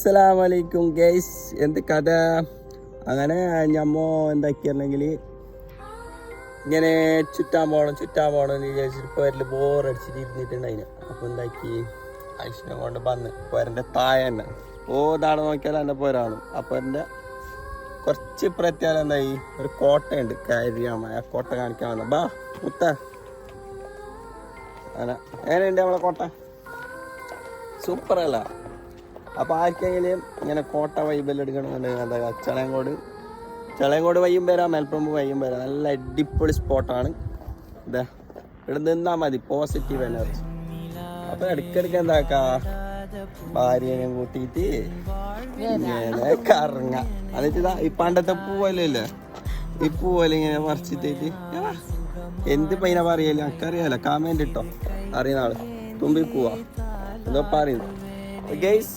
അസ്സലാമലൈക്കും ഗൈസ്. എന്ത് കഥ? അങ്ങനെ ഞമ്മോ എന്താക്കിയിരുന്നെങ്കിൽ ഇങ്ങനെ ചുറ്റാൻ പോകണം എന്ന് വിചാരിച്ചിട്ട് പോരിൽ ബോറടിച്ചിട്ട് ഇരുന്നിട്ടുണ്ടായിന്. അപ്പോൾ എന്താക്കി ഐശ്വര്യം കൊണ്ട് വന്ന് പോരൻ്റെ താഴെ തന്നെ ഓതാടെ നോക്കിയാൽ എൻ്റെ പോരാണ്. അപ്പോൾ എൻ്റെ കുറച്ച് പ്രത്യേകം എന്തായി ഒരു കോട്ടയുണ്ട് കാര്യമായ ആ കോട്ട കാണിക്കാൻ വന്ന ബാ മുത്ത. അങ്ങനെ എങ്ങനെയുണ്ട് നമ്മളെ കോട്ട? സൂപ്പറല്ല? അപ്പോൾ ആർക്കെങ്കിലും ഇങ്ങനെ കോട്ട വൈബെല്ലാം എടുക്കണമെന്നുണ്ടെങ്കിൽ എന്താ ചളയങ്കോട് വയ്യും വരാം, മലപ്പുറം വയ്യും വരാം. നല്ല അടിപൊളി സ്പോട്ടാണ്. ഇതാ ഇവിടെ നിന്നാൽ മതി, പോസിറ്റീവ് എനർജി. അപ്പോൾ ഇടയ്ക്കിടയ്ക്ക് എന്താക്കാ ഭാര്യനെ കൂട്ടിയിട്ട് ഇങ്ങനെ കറങ്ങാം. എന്നിട്ട് ഇതാ ഈ പണ്ടത്തെ പൂവല്ലേ ഈ പൂവല്ല ഇങ്ങനെ പറിച്ചിട്ടേക്ക് എന്ത് പൈന പറയല്ലേ എനിക്കറിയാലോ. കമൻറ്റ് ഇട്ടോ അറിയുന്ന ആള് തുമ്പി പോവാ എന്തോ പറയുന്നു ഗൈസ്.